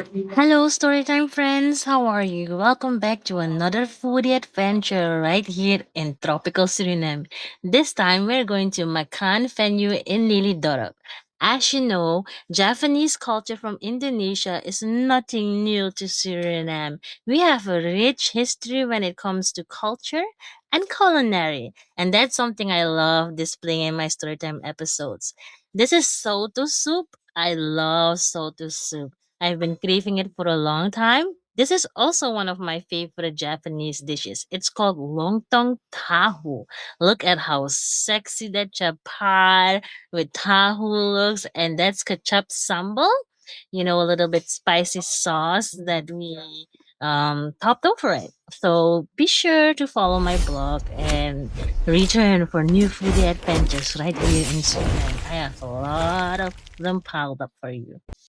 Hello, Storytime friends. How are you? Welcome back to another foodie adventure right here in tropical Suriname. This time we're going to Makan venue in Lelydorperweg. As you know, Javanese culture from Indonesia is nothing new to Suriname. We have a rich history when it comes to culture and culinary, and that's something I love displaying in my Storytime episodes. This is Saoto soup. I love Saoto soup. I've been craving it for a long time. This is also one of my favorite Japanese dishes. It's called Longtong tahoe. Look at how sexy that chapar with tahoe looks, and that's ketchup sambal. A little bit spicy sauce that we topped over it. So be sure to follow my blog and return for new foodie adventures right here in Suriname. I have a lot of them piled up for you.